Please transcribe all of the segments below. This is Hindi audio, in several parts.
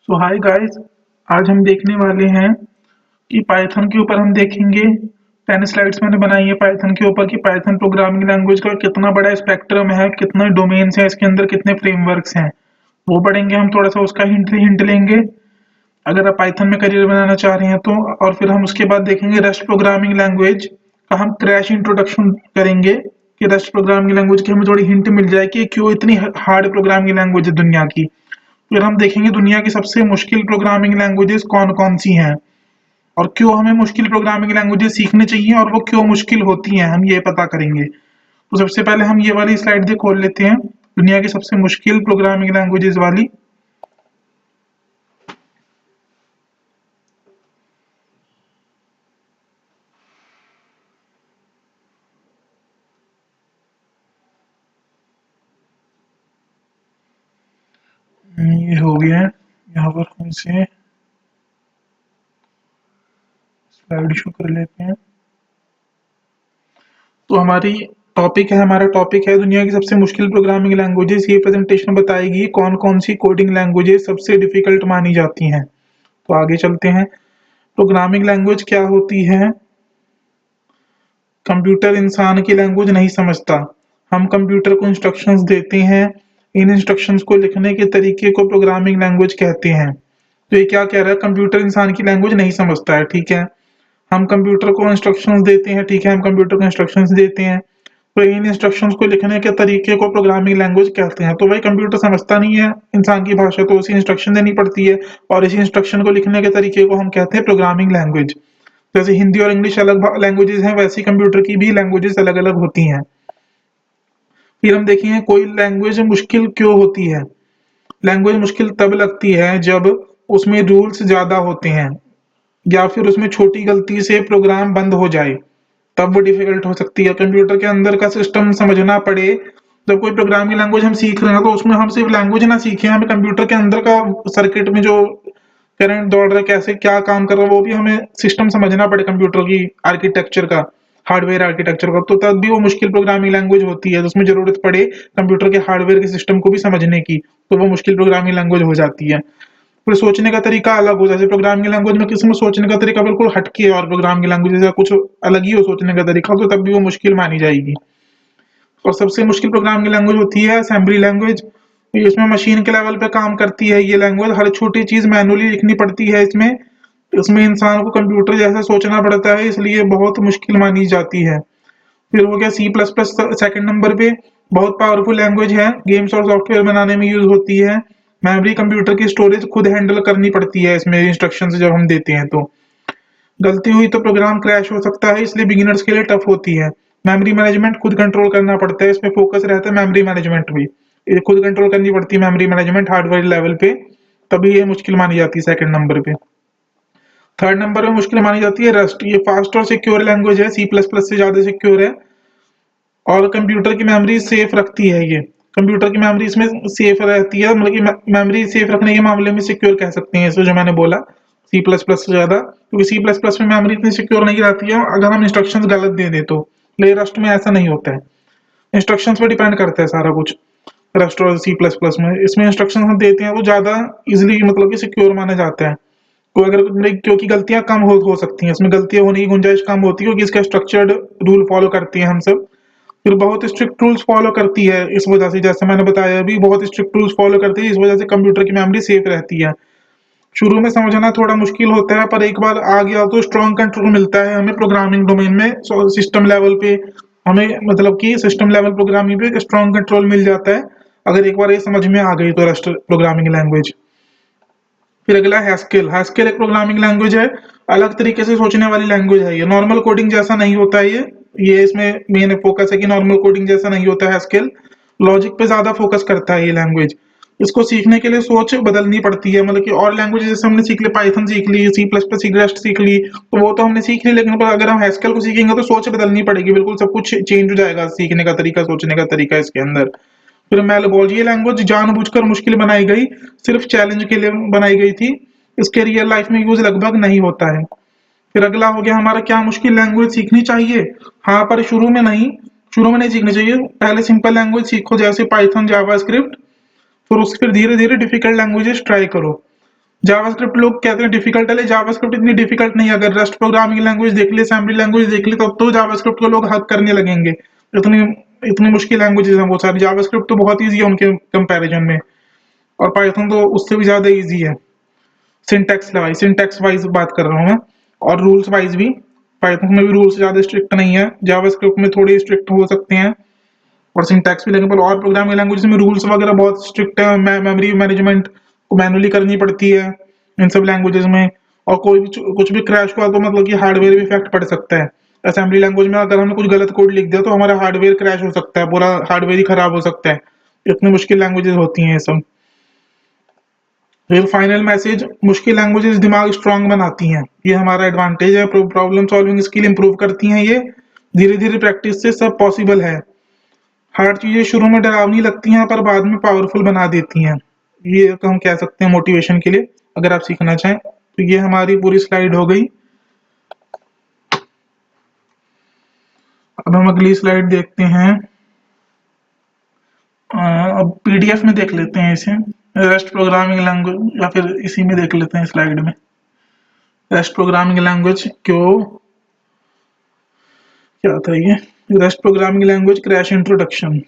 सो हाय गाइस। आज हम देखने वाले हैं कि पाइथन के ऊपर हम देखेंगे। 10 स्लाइड्स मैंने बनाई है पाइथन के ऊपर कि पाइथन प्रोग्रामिंग लैंग्वेज का कितना बड़ा स्पेक्ट्रम है, कितने डोमेन्स हैं, इसके अंदर कितने फ्रेमवर्क्स हैं, वो पढ़ेंगे हम। थोड़ा सा उसका हिंट लेंगे अगर आप पाइथन में करियर बनाना चाह रहे हैं तो। और फिर हम उसके बाद देखेंगे रस्ट प्रोग्रामिंग लैंग्वेज का हम क्रैश इंट्रोडक्शन करेंगे कि रस्ट प्रोग्रामिंग लैंग्वेज की हमें थोड़ी हिंट मिल जाए कि क्यों इतनी हार्ड प्रोग्रामिंग लैंग्वेज है दुनिया की। फिर हम देखेंगे दुनिया की सबसे मुश्किल प्रोग्रामिंग लैंग्वेजेस कौन कौन सी हैं और क्यों हमें मुश्किल प्रोग्रामिंग लैंग्वेजेस सीखनी चाहिए और वो क्यों मुश्किल होती हैं, हम ये पता करेंगे। तो सबसे पहले हम ये वाली स्लाइड दे खोल लेते हैं, दुनिया की सबसे मुश्किल प्रोग्रामिंग लैंग्वेजेस वाली। ये हो गया है। यहाँ पर हम इसे स्लाइड शो कर लेते हैं। तो हमारा टॉपिक है दुनिया की सबसे मुश्किल प्रोग्रामिंग लैंग्वेजेस। ये प्रेजेंटेशन बताएगी कौन कौन सी कोडिंग लैंग्वेजेस सबसे डिफिकल्ट मानी जाती हैं। तो आगे चलते हैं। प्रोग्रामिंग लैंग्वेज क्या होती है? कंप्यूटर इंसान की लैंग्वेज नहीं समझता। हम कंप्यूटर को इंस्ट्रक्शंस देते हैं, इन इंस्ट्रक्शंस को लिखने के तरीके को प्रोग्रामिंग लैंग्वेज कहते हैं। तो ये क्या कह रहा है? कंप्यूटर इंसान की लैंग्वेज नहीं समझता है, ठीक है। हम कंप्यूटर को इंस्ट्रक्शंस देते हैं, ठीक है, हम कंप्यूटर को इंस्ट्रक्शंस देते हैं, तो इन इंस्ट्रक्शंस को लिखने के तरीके को प्रोग्रामिंग लैंग्वेज कहते हैं। तो भाई कंप्यूटर समझता नहीं है इंसान की भाषा, तो उसे इंस्ट्रक्शन देनी पड़ती है और इसी इंस्ट्रक्शन को लिखने के तरीके को हम कहते हैं प्रोग्रामिंग लैंग्वेज। जैसे हिंदी और इंग्लिश अलग लैंग्वेजेस हैं, वैसे ही कंप्यूटर की भी लैंग्वेजेस अलग अलग होती हैं। फिर हम देखेंगे कोई लैंग्वेज मुश्किल क्यों होती है। लैंग्वेज मुश्किल तब लगती है जब उसमें रूल्स ज्यादा होते हैं या फिर उसमें छोटी गलती से प्रोग्राम बंद हो जाए, तब वो डिफिकल्ट हो सकती है। कंप्यूटर के अंदर का सिस्टम समझना पड़े। जब कोई प्रोग्रामिंग लैंग्वेज हम सीख रहे हैं तो उसमें हम सिर्फ लैंग्वेज ना सीखें, हमें कंप्यूटर के अंदर का सर्किट में जो करंट दौड़ रहा है, कैसे क्या काम कर रहा है, वो भी हमें सिस्टम समझना पड़े कंप्यूटर की आर्किटेक्चर का, हार्डवेयर आर्किटेक्चर का। तो तब भी वो मुश्किल प्रोग्रामिंग लैंग्वेज होती है जिसमें जरूरत पड़े कंप्यूटर के हार्डवेयर के सिस्टम को भी समझने की, तो वो मुश्किल प्रोग्रामिंग लैंग्वेज हो जाती है। फिर सोचने का तरीका अलग हो, जैसे प्रोग्रामिंग लैंग्वेज में किसी में सोचने का तरीका बिल्कुल हटके है और प्रोग्रामिंग लैंग्वेज से कुछ अलग ही हो सोचने का तरीका, तो तब भी वो मुश्किल मानी जाएगी। और सबसे मुश्किल प्रोग्रामिंग लैंग्वेज होती है असेंबली लैंग्वेज। इसमें मशीन के लेवल पे काम करती है ये लैंग्वेज, हर छोटी चीज मैनुअली लिखनी पड़ती है इसमें। इसमें इंसान को कंप्यूटर जैसा सोचना पड़ता है, इसलिए बहुत मुश्किल मानी जाती है। फिर हो गया C plus plus second number पे। बहुत पावरफुल लैंग्वेज है, गेम्स और सॉफ्टवेयर बनाने में यूज होती है। मेमोरी कंप्यूटर की स्टोरेज खुद हैंडल करनी पड़ती है इसमें, इंस्ट्रक्शन जब हम देते हैं तो। गलती हुई तो प्रोग्राम क्रैश हो सकता है, इसलिए बिगिनर्स के लिए टफ होती है। मेमोरी मैनेजमेंट खुद कंट्रोल करना पड़ता है, इसमें फोकस रहता है मेमोरी मैनेजमेंट भी। ये खुद कंट्रोल करनी पड़ती है मेमोरी मैनेजमेंट हार्डवेयर लेवल पे, तभी ये मुश्किल मानी जाती है सेकंड नंबर पे। थर्ड नंबर पे मुश्किल मानी जाती है रस्ट। ये फास्ट और सिक्योर लैंग्वेज है, सी प्लस प्लस से ज्यादा सिक्योर है और कंप्यूटर की मेमोरी सेफ रखती है ये। कंप्यूटर की मेमोरी इसमें सेफ रहती है, मतलब कि मेमोरी सेफ रखने के मामले में सिक्योर कह सकते हैं इसको, जो मैंने बोला सी प्लस प्लस से ज्यादा, क्योंकि सी प्लस प्लस में मेमोरी इतनी सिक्योर नहीं रहती है अगर हम इंस्ट्रक्शंस गलत दे दे तो। लेकिन रस्ट में ऐसा नहीं होता है, इंस्ट्रक्शंस पे डिपेंड करता है सारा कुछ। रस्ट और सी प्लस प्लस में इसमें इंस्ट्रक्शन हम देते हैं वो ज्यादा इजिली, मतलब कि सिक्योर माना जाता है। तो अगर क्योंकि गलतियां कम हो सकती हैं इसमें, गलतियां होने की गुंजाइश कम होती है क्योंकि इसका स्ट्रक्चर्ड रूल फॉलो करते हैं हम सब। फिर बहुत स्ट्रिक्ट रूल्स फॉलो करती है, इस वजह से जैसे मैंने बताया अभी बहुत स्ट्रिक्ट रूल्स फॉलो करती है, इस वजह से कंप्यूटर की मेमोरी सेफ रहती है। शुरू में समझना थोड़ा मुश्किल होता है पर एक बार आ गया तो स्ट्रॉन्ग कंट्रोल मिलता है हमें प्रोग्रामिंग डोमेन में, सिस्टम लेवल पे। हमें मतलब कि सिस्टम लेवल प्रोग्रामिंग पे स्ट्रॉन्ग कंट्रोल मिल जाता है अगर एक बार ये समझ में आ गई तो रस्ट प्रोग्रामिंग लैंग्वेज। फिर अगला हैस्केल। हैस्केल एक प्रोग्रामिंग लैंग्वेज है, अलग तरीके से सोचने वाली लैंग्वेज है ये, नॉर्मल कोडिंग जैसा नहीं होता है ये इसमें मेन फोकस है कि नॉर्मल कोडिंग जैसा नहीं होता है हैस्केल। लॉजिक पे ज्यादा फोकस करता है ये लैंग्वेज। इसको सीखने के लिए सोच बदलनी पड़ती है, मतलब कि और लैंग्वेज जैसे हमने सीख ली, पाइथन सीख ली, सी प्लस प्लस रस्ट सीख ली, तो वो तो हमने सीख ली, लेकिन अगर हम हैस्केल को सीखेंगे तो सोच बदलनी पड़ेगी, बिल्कुल सब कुछ चेंज हो जाएगा, सीखने का तरीका, सोचने का तरीका इसके अंदर। फिर मैलबॉल, ये लैंग्वेज जानबूझकर मुश्किल बनाई गई, सिर्फ चैलेंज के लिए बनाई गई थी, इसके रियल लाइफ में यूज लगभग नहीं होता है। फिर अगला हो गया हमारा, क्या मुश्किल लैंग्वेज सीखनी चाहिए? हाँ, पर शुरू में नहीं सीखनी चाहिए। पहले सिंपल लैंग्वेज सीखो जैसे पाइथन, जावा स्क्रिप्ट, फिर धीरे धीरे डिफिकल्ट लैंग्वेजेस ट्राई करो। जावास्क्रिप्ट लोग कहते हैं डिफिकल्ट है, जावास्क्रिप्ट इतनी डिफिकल्ट नहीं है। अगर रस्ट प्रोग्रामिंग लैंग्वेज देख ले, असेंबली लैंग्वेज देख ले, तब तो जावास्क्रिप्ट को लोग हक करने लगेंगे। इतनी इतनी मुश्किल लैंग्वेजेस हैं वो सारी, जावास्क्रिप्ट तो बहुत ईजी है उनके कंपैरिजन में, और पाइथन तो उससे भी ज्यादा ईजी है। सिंटैक्स वाइज बात कर रहा हूँ मैं, और रूल्स वाइज भी। पाइथन में भी रूल्स ज्यादा स्ट्रिक्ट नहीं है, जावास्क्रिप्ट में थोड़े स्ट्रिक्ट हो सकते हैं, और सिंटैक्स भी लगेगा। और प्रोग्रामिंग लैंग्वेज में रूल्स वगैरह बहुत स्ट्रिक्ट है, मेमोरी मैनेजमेंट को मैनुअली करनी पड़ती है इन सब लैंग्वेजेस में। और कोई भी कुछ भी क्रैश हुआ तो मतलब कि हार्डवेयर भी इफेक्ट पड़ सकता है। असेंबली लैंग्वेज में अगर हमने कुछ गलत कोड लिख दिया तो हमारा हार्डवेयर क्रैश हो सकता है, पूरा हार्डवेयर ही खराब हो सकता है। इतनी मुश्किल लैंग्वेजेस होती हैं ये सब। फिर फाइनल मैसेज, मुश्किल लैंग्वेजेस दिमाग स्ट्रांग बनाती हैं, ये हमारा एडवांटेज है। प्रॉब्लम सॉल्विंग स्किल इंप्रूव करती हैं ये, धीरे धीरे प्रैक्टिस से सब पॉसिबल है। हार्ड चीजें शुरू में डरावनी लगती हैं पर बाद में पावरफुल बना देती हैं, ये तो हम कह सकते हैं मोटिवेशन के लिए, अगर आप सीखना चाहें तो। ये हमारी पूरी स्लाइड हो गई। अब हम अगली स्लाइड देखते हैं। अब पीडीएफ में देख लेते हैं इसे, रेस्ट प्रोग्रामिंग लैंग्वेज, या फिर इसी में देख लेते हैं स्लाइड में। रेस्ट प्रोग्रामिंग लैंग्वेज क्यों, क्या था ये, Rust programming language crash introduction.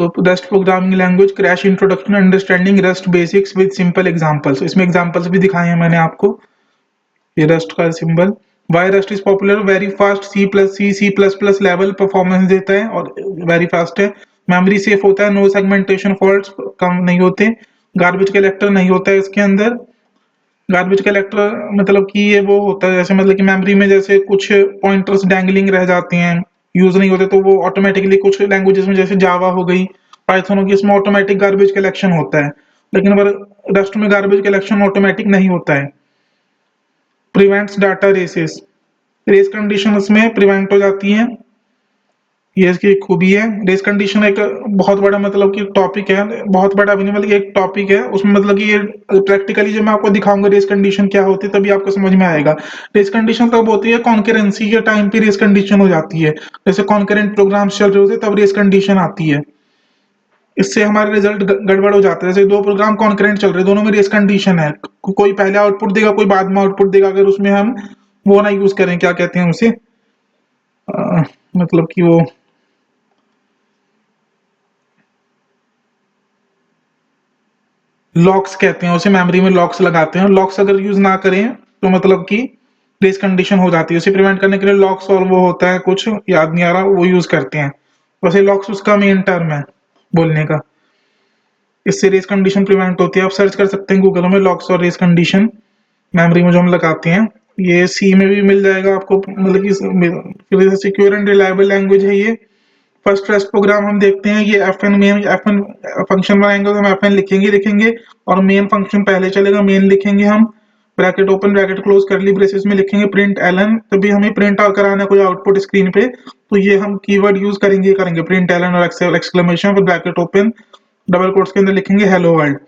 तो Rust programming language crash introduction, understanding Rust basics with simple examples. इसमें एग्जांपल्स भी दिखाए हैं मैंने आपको, ये रस्ट का symbol. Why Rust is popular, very fast, C plus plus level performance देता है और वेरी फास्ट है। मेमोरी सेफ होता है, नो सेगमेंटेशन फॉल्ट्स कम नहीं होते। गार्बेज कलेक्टर नहीं होता है इसके अंदर। गार्बेज कलेक्टर मतलब कि ये वो होता है जैसे, मतलब कि मेमोरी में जैसे कुछ पॉइंटर्स डैंगलिंग रह जाते हैं, यूज नहीं होते, तो वो ऑटोमेटिकली कुछ लैंग्वेजेस में जैसे जावा हो गई, पाइथन होगी, इसमें ऑटोमेटिक गार्बेज कलेक्शन होता है। लेकिन अगर रस्ट में गार्बेज कलेक्शन ऑटोमेटिक नहीं होता है। Prevents data races, race condition उसमें प्रिवेंट हो जाती है, ये इसकी एक खूबी है। रेस कंडीशन एक बहुत बड़ा मतलब कि टॉपिक है, बहुत बड़ा भी नहीं मतलब एक टॉपिक है उसमें, मतलब कि ये प्रैक्टिकली जब मैं आपको दिखाऊंगा रेस कंडीशन क्या होती है तभी आपको समझ में आएगा। रेस कंडीशन तब होती है कॉन्करेंसी के टाइम पे रेस कंडीशन हो जाती है, जैसे कॉन्करेंट प्रोग्राम्स चल रहे होते हैं तब रेस कंडीशन आती है। इससे हमारे रिजल्ट गड़बड़ हो जाते हैं। जैसे दो प्रोग्राम कॉन्करेंट चल रहे हैं, दोनों में रेस कंडीशन है, कोई पहले आउटपुट देगा कोई बाद में आउटपुट देगा, अगर उसमें हम वो ना यूज करें, क्या कहते हैं उसे, मतलब कि वो लॉक्स कहते हैं उसे, मेमोरी में लॉक्स लगाते हैं, लॉक्स अगर यूज ना करें तो मतलब कि रेस कंडीशन हो जाती है। उसे प्रिवेंट करने के लिए लॉक्स और वो होता है कुछ याद नहीं आ रहा, वो यूज करते हैं। वैसे लॉक्स उसका मेन टर्म है बोलने का। इससे रेस कंडीशन प्रिवेंट होती है। आप सर्च कर सकते हैं गूगल में लॉक्स और रेस कंडीशन, मेमोरी में जो हम लगाते हैं। ये सी में भी मिल जाएगा आपको, मतलब कि सिक्योर एंड रिलायबल लैंग्वेज है ये। फर्स्ट रेस्ट प्रोग्राम हम देखते हैं, ये F N main, F N function बनाएंगे तो हम एफ एन लिखेंगे, और मेन फंक्शन पहले चलेगा, मेन लिखेंगे हम, ब्रैकेट ओपन ब्रैकेट क्लोज करली ब्रेसेस में लिखेंगे प्रिंट एलन, तभी हमें प्रिंट कराना है कोई आउटपुट स्क्रीन पे, तो ये हम कीवर्ड यूज करेंगे प्रिंट एलन और एक्सक्लेमेशन, फिर ब्रैकेट ओपन डबल कोट्स के अंदर लिखेंगे hello world.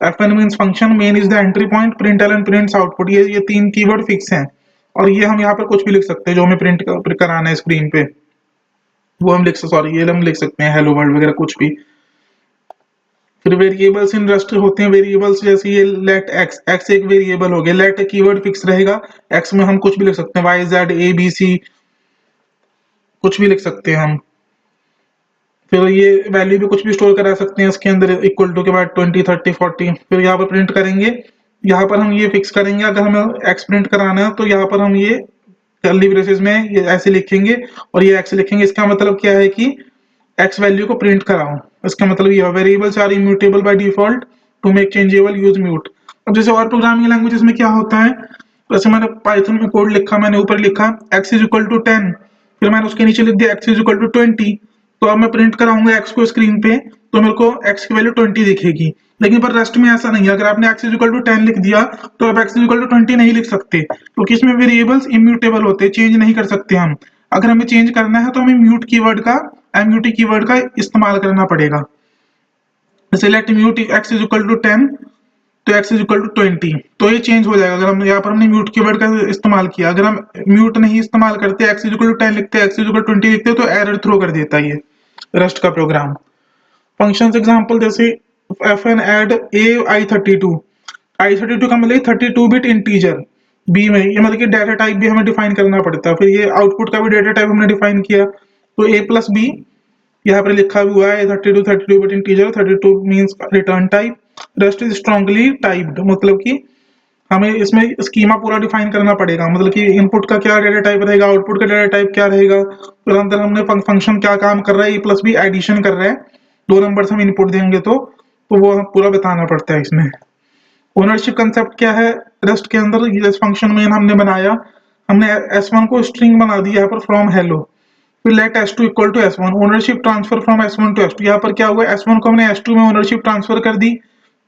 F N means function, main is the entry point, println prints output, ये तीन कीवर्ड फिक्स हैं। और ये हम यहाँ पर कुछ भी लिख सकते हैं जो हमें प्रिंट कराना है स्क्रीन पे, वो हम लिख सकते, सॉरी ये हम लिख सकते हैं हेलो वर्ल्ड वगैरह कुछ भी। फिर वेरिएबल्स इन रस्ट होते हैं, वेरिएबल्स जैसे ये लेट एक्स, एक्स एक वेरिएबल हो गया, लेट कीवर्ड फिक्स रहेगा, एक्स में हम कुछ भी लिख सकते हैं, Y Z A B C कुछ भी लिख सकते हैं हम। फिर ये वैल्यू भी कुछ भी स्टोर करा सकते हैं इसके अंदर, इक्वल टू के बाद 20 30 40, फिर यहाँ पर प्रिंट करेंगे। यहाँ पर हम ये फिक्स करेंगे, अगर हमें एक्स प्रिंट कराना है तो यहाँ पर हम ये कर्ली ब्रेसेस में ये ऐसे लिखेंगे और ये एक्स लिखेंगे। इसका मतलब क्या है कि एक्स वैल्यू को प्रिंट कराओ, इसका मतलब ये variables are immutable by default, to make changeable use mut. अब जैसे और प्रोग्रामिंग लैंग्वेजेस में क्या होता है, जैसे मैंने पाइथन में कोड लिखा, मैंने ऊपर लिखा x इज इक्वल टू 10, फिर मैंने उसके नीचे लिख दिया x इज इक्वल टू 20, तो अब मैं प्रिंट कराऊंगा x को स्क्रीन पे तो मेरे को x की वैल्यू 20 दिखेगी। लेकिन पर रेस्ट में ऐसा नहीं है, अगर आपने x इज इक्वल टू 10 लिख दिया तो अब x इज इक्वल टू 20 नहीं लिख सकते, क्योंकि इसमें वेरिएबल्स इम्यूटेबल होते हैं, चेंज नहीं कर सकते हम। अगर हमें चेंज करना है तो हमें म्यूट कीवर्ड का, एमयूटी कीवर्ड का इस्तेमाल करना पड़ेगा। जैसे let mut X is equal to 10, तो एक्स इज इक्वल टू 20, तो ये चेंज हो जाएगा। अगर हम यहाँ पर हमने म्यूट कीवर्ड का इस्तेमाल किया, अगर हम म्यूट नहीं इस्तेमाल करते, एक्स इज इक्वल टू 10 लिखते, एक्स इज इक्वल टू 20 लिखते, तो एरर थ्रो कर देता है ये रस्ट का प्रोग्राम। फंक्शंस एग्जांपल जैसे fn add a i32, i32 का मतलब 32 बिट इंटीजर बी में, ये मतलब कि डाटा टाइप भी हमें डिफाइन करना पड़ता है। फिर ये आउटपुट का भी डाटा टाइप हमने डिफाइन किया, तो a प्लस बी यहाँ पर लिखा भी हुआ है 32 bit integer, 32 means return type. Rest is strongly typed, मतलब कि हमें इसमें स्कीमा पूरा डिफाइन करना पड़ेगा, मतलब कि इनपुट का क्या डेटा टाइप रहेगा, आउटपुट का डेटा टाइप क्या रहेगा, फिर अंदर हमने फंक्शन क्या काम कर रहा है, ए प्लस बी एडिशन कर रहा है, दो नंबर हम इनपुट देंगे तो वो हम पूरा बताना पड़ता है इसमें। ओनरशिप कंसेप्ट क्या है रेस्ट के अंदर, ये फंक्शन में हमने बनाया, हमने S1 को स्ट्रिंग बना दी यहाँ पर फ्रॉम हेलो, फिर let S2 equal to S1, ownership transfer from S1 to S2, यहाँ पर क्या हुआ, S1 को हमने S2 में ओनरशिप ट्रांसफर कर दी,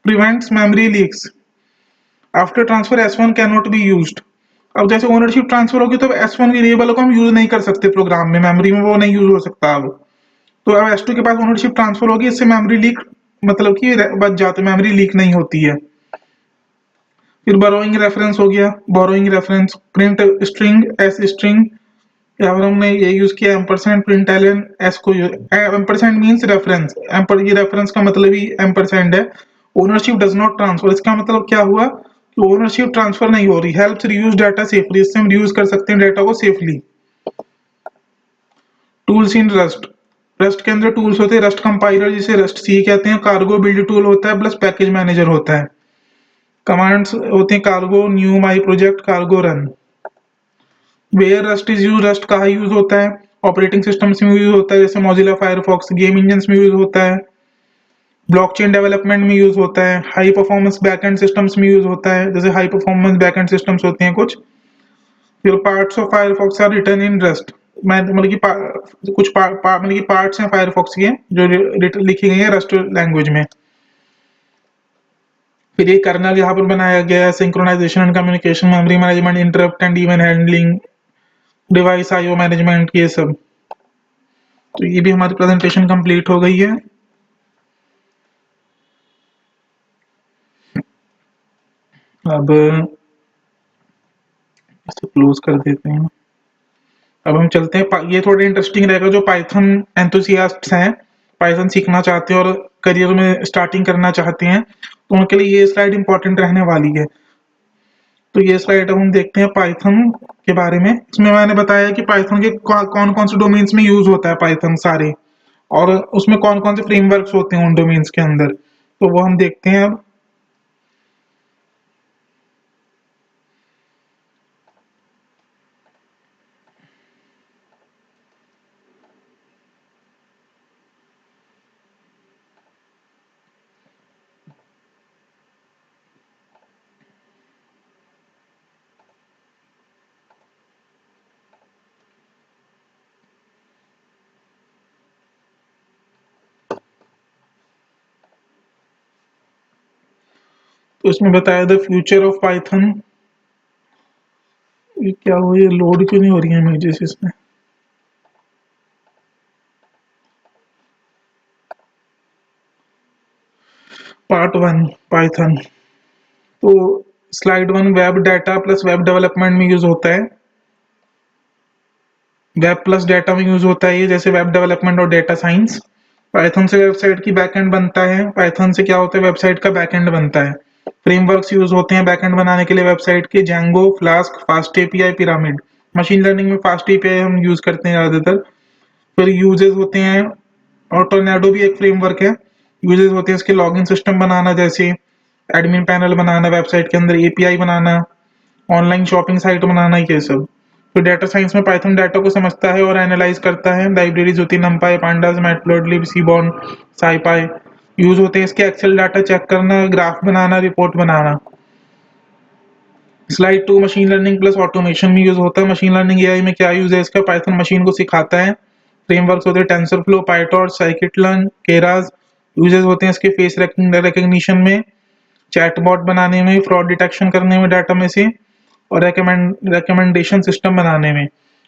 prevents memory leaks, after transfer S1 can not be used. अब जैसे ओनरशिप ट्रांसफर होगी तो S1 वेरिएबल को हम यूज नहीं कर सकते प्रोग्राम में, मेमोरी में वो नहीं यूज हो सकता अब। तो अब S2 के पास ओनरशिप ट्रांसफर होगी, इससे मेमोरी लीक मतलब कि बच जाते, मेमोरी लीक नहीं होती है। फिर बोरोइंग रेफरेंस हो गया, borrowing reference, print string S string, यहाँ पर हमने ये यूज किया एम्परसेंड प्रिंट एलन एस को, एम्परसेंड मीन्स रेफरेंस, एम्पर ये रेफरेंस का मतलब ही एम्परसेंड है। ओनरशिप डज नॉट ट्रांसफर, इसका मतलब क्या हुआ कि ओनरशिप ट्रांसफर नहीं हो रही, हेल्प्स रीयूज डाटा सेफली, इससे हम रीयूज कर सकते हैं डाटा को safely. Tools in rust, rust के अंदर टूल्स होते हैं, रस्ट कंपाइलर जिसे रस्ट सी कहते हैं, कार्गो बिल्ड टूल होता है, प्लस पैकेज मैनेजर होता है। कमांड्स होते हैं cargo new my project, cargo run. Where Rust is use, Rust कहाँ यूज होता है, ऑपरेटिंग सिस्टम्स में यूज होता है, जैसे मोजिला फायरफॉक्स, गेम इंजन में यूज होता है, ब्लॉकचेन डेवलपमेंट में यूज होता है, हाई परफॉर्मेंस बैकएंड सिस्टम्स में यूज होता है, जैसे हाई परफॉर्मेंस बैकएंड सिस्टम्स होते हैं कुछ। फिर parts of Firefox are written in Rust, मैं मतलब कि कुछ मतलब कि पार्ट्स हैं फायरफॉक्स के जो लिखी गई है रस्ट लैंग्वेज में। फिर ये कर्नल यहाँ पर बनाया गया है, synchronization and communication, memory management, interrupt and event handling, device IO management, ये सब। तो ये भी हमारी प्रेजेंटेशन कंप्लीट हो गई है। अब इसे क्लोज कर देते हैं। अब हम चलते हैं, ये थोड़ा इंटरेस्टिंग रहेगा जो पाइथन एंथुसियास्ट्स हैं, पाइथन सीखना चाहते हैं और करियर में स्टार्टिंग करना चाहते हैं, तो उनके लिए ये स्लाइड इंपॉर्टेंट रहने वाली है। तो ये स्लाइड अब हम देखते हैं पाइथन के बारे में। इसमें मैंने बताया कि पाइथन के कौन कौन से डोमेन्स में यूज होता है पाइथन सारे, और उसमें कौन कौन से फ्रेमवर्क्स होते हैं उन डोमेन्स के अंदर, तो वो हम देखते हैं अब। तो इसमें बताया द फ्यूचर ऑफ पाइथन, ये क्या हो, ये लोड क्यों नहीं हो रही है इमेजेस इसमें। पार्ट वन पाइथन, तो slide one web data plus web development में यूज होता है, वेब प्लस डाटा में यूज होता है ये, जैसे वेब डेवलपमेंट और डेटा साइंस। पाइथन से वेबसाइट की बैकएंड बनता है, पाइथन से क्या होता है, वेबसाइट का बैकएंड बनता है। फ्रेमवर्क्स यूज होते हैं बैकएंड बनाने के लिए वेबसाइट के, Django, flask, fast API, pyramid. Machine learning में फास्ट एपीआई हम यूज करते हैं ज्यादातर। फिर यूजेस होते हैं, और टोर्नेडो भी एक फ्रेमवर्क है। यूजेस होते हैं इसके, लॉगिन सिस्टम बनाना, जैसे एडमिन पैनल बनाना, वेबसाइट के अंदर एपीआई बनाना, ऑनलाइन शॉपिंग साइट बनाना, ये सब। तो डेटा साइंस में पाइथन डाटा को समझता है और एनालाइज करता है। लाइब्रेरीज होती है NumPy, Pandas, Matplotlib, Seaborn, SciPy. Use होते हैं इसके एक्सेल डाटा चेक करना, ग्राफ बनाना, रिपोर्ट बनाना। Slide two machine learning plus automation में यूज होता है। मशीन लर्निंग एआई में क्या यूज है इसका, पाइथन मशीन को सिखाता है। फ्रेमवर्क्स होते हैं TensorFlow, PyTorch, scikit-learn, Keras. Uses होते हैं इसके फेस रिकग्निशन में, चैटबॉट बनाने में, फ्रॉड डिटेक्शन करने में डाटा में से, और रिकमेंडेशन सिस्टम बनाने में।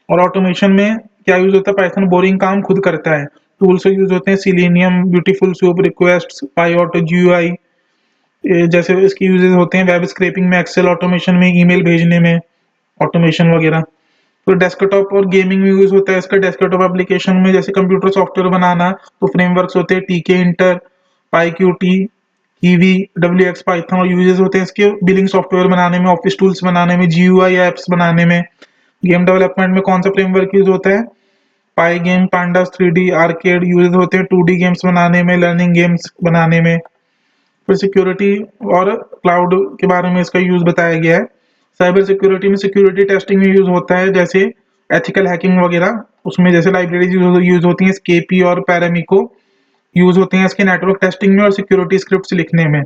और ऑटोमेशन में क्या यूज होता है, पाइथन बोरिंग काम खुद करता है, टूल्स यूज होते हैं Selenium, Beautiful Soup, request, PyAutoGUI, जैसे इसके यूजेस होते हैं वेब स्क्रैपिंग में, एक्सेल ऑटोमेशन में, ईमेल भेजने में, ऑटोमेशन वगैरह। तो डेस्कटॉप और गेमिंग में यूज होता है इसका, डेस्कटॉप एप्लीकेशन में जैसे कंप्यूटर सॉफ्टवेयर बनाना, तो फ्रेमवर्क्स होते हैं Tkinter, PyQt, Kivy, W X, Python, और यूजेस होते हैं इसके बिलिंग सॉफ्टवेयर बनाने में, ऑफिस टूल्स बनाने में, जीयूआई एप्स बनाने में। गेम डेवलपमेंट में कौन सा फ्रेमवर्क यूज होता है? Pygame, Pandas, 3D arcade use होते हैं 2D गेम्स बनाने में, लर्निंग गेम्स बनाने में। फिर सिक्योरिटी और क्लाउड के बारे में इसका यूज बताया गया है। साइबर सिक्योरिटी में सिक्योरिटी टेस्टिंग में यूज होता है, जैसे एथिकल हैकिंग वगैरह, उसमें जैसे लाइब्रेरीज यूज होती हैं, स्केपी और पैरामिको यूज होते हैं इसके नेटवर्क टेस्टिंग में और सिक्योरिटी स्क्रिप्ट्स लिखने में।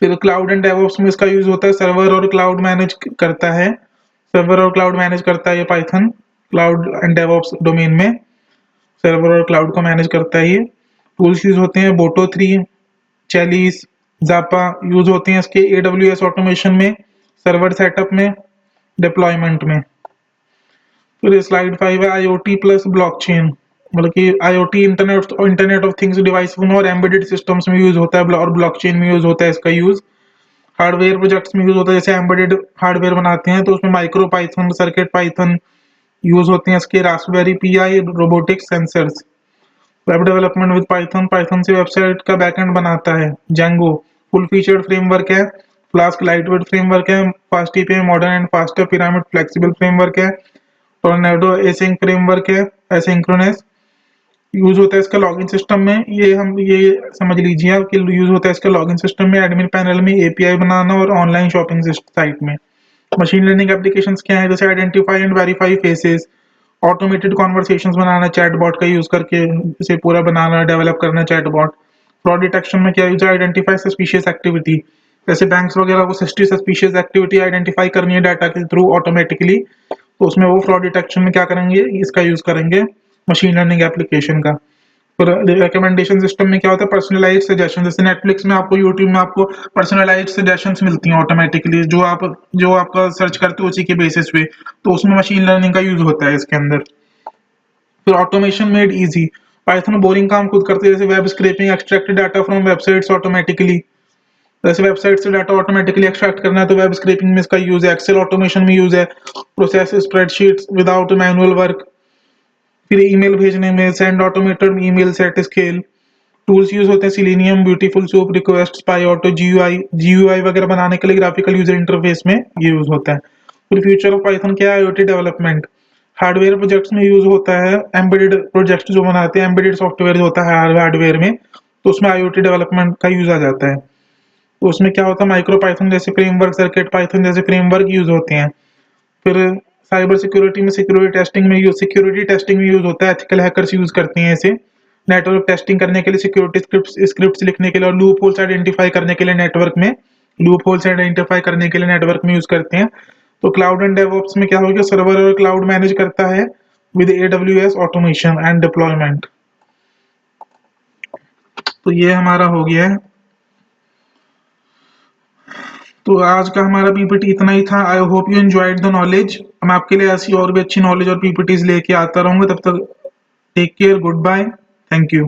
फिर क्लाउड एंड डेवऑप्स में इसका यूज होता है, सर्वर और क्लाउड मैनेज करता है, सर्वर और क्लाउड मैनेज करता है ये Python, cloud and DevOps domain में सर्वर और क्लाउड को मैनेज करता है ये। टूल्स यूज होते हैं बोटो 3, चैलीस, जापा यूज होते हैं इसके एडब्ल्यूएस ऑटोमेशन में, सर्वर सेटअप में, डिप्लॉयमेंट में। फिर स्लाइड 5 है आईओटी प्लस ब्लॉकचेन, मतलब कि IoT internet of things device में और एम्बेडेड सिस्टम्स में यूज होता है, और ब्लॉकचेन में यूज होता है इसका यूज। हार्डवेयर प्रोजेक्ट्स में यूज होता है, जैसे एम्बेडेड हार्डवेयर बनाते हैं तो उसमें micro Python, circuit Python use होते हैं इसके, Raspberry pi, robotics, sensors. Web development with Python, Python से वेबसाइट का बैकएंड बनाता है। जेंगो फुल फीचर्ड फ्रेमवर्क है। फ्लास्क लाइटवेट फ्रेमवर्क है। Fast API modern and faster pyramid flexible framework है। टोर्नेडो एसिंक फ्रेमवर्क है, एसिंक्रोनस यूज होता है इसका लॉगिन सिस्टम में। ये समझ लीजिए आप कि यूज होता है इसका लॉगिन सिस्टम में, एडमिन पैनल में, एपीआई बनाना और ऑनलाइन शॉपिंग साइट में। मशीन लर्निंग एप्लीकेशंस क्या है? जैसे identify and verify faces, automated conversations banana chatbot का यूज करके, इसे पूरा बनाना, डेवलप करना चैटबॉट। फ्रॉड डिटेक्शन में क्या यूज है? आइडेंटिफाई सस्पिशियस एक्टिविटी, जैसे बैंक्स वगैरह को सस्पिशियस एक्टिविटी आइडेंटिफाई करनी है डाटा के थ्रू ऑटोमेटिकली, तो उसमें वो फ्रॉड डिटेक्शन में क्या करेंगे? इसका यूज करेंगे, मशीन लर्निंग एप्लीकेशन का। फिर रिकमेंडेशन सिस्टम में क्या होता है? पर्सनलाइज्ड सजेशन, जैसे नेटफ्लिक्स में आपको, यूट्यूब में आपको पर्सनलाइज्ड सजेशंस मिलती हैं ऑटोमेटिकली, जो आपका सर्च करते हो उसी के बेसिस पे, तो उसमें मशीन लर्निंग का यूज होता है इसके अंदर। फिर automation made easy, Python boring काम खुद करते हैं, जैसे web scraping, extract data from websites automatically, जैसे वेबसाइट से डाटा ऑटोमेटिकली एक्सट्रैक्ट करना है तो वेब स्क्रैपिंग में इसका यूज है। एक्सेल ऑटोमेशन में यूज है, process spreadsheets without manual work. फिर ईमेल भेजने में, send automated email at scale. Tools use होते हैं Selenium, Beautiful Soup, request, PyAutoGUI वगैरह बनाने के लिए ग्राफिकल यूजर इंटरफेस में ये यूज होता है। फिर फ्यूचर ऑफ पाइथन क्या है? आईओटी डेवलपमेंट, हार्डवेयर प्रोजेक्ट्स में यूज होता है, एम्बेडेड प्रोजेक्ट जो बनाते हैं, एम्बेडेड सॉफ्टवेयर होता है हार्डवेयर में, तो उसमें आईओटी डेवलपमेंट का यूज आ जाता है। तो उसमें क्या होता है? माइक्रो पाइथन जैसे फ्रेमवर्क, सर्किट पाइथन जैसे फ्रेमवर्क यूज होते हैं। फिर साइबर सिक्योरिटी में सिक्योरिटी टेस्टिंग में यूज होता है, एथिकल हैकर्स यूज करते हैं इसे, नेटवर्क टेस्टिंग करने के लिए, सिक्योरिटी स्क्रिप्ट्स लिखने के लिए, और लूप होल्स आइडेंटिफाई करने के लिए नेटवर्क में, यूज करते हैं। तो क्लाउड एंड डेवऑप्स में क्या होगा? सर्वर और क्लाउड मैनेज करता है with AWS automation and deployment. तो ये हमारा हो गया है। तो आज का हमारा पीपीटी इतना ही था। I hope you enjoyed the knowledge. मैं आपके लिए ऐसी और भी अच्छी नॉलेज और पीपीटीज लेके आता रहूंगा। तब तक take care, good bye, thank you.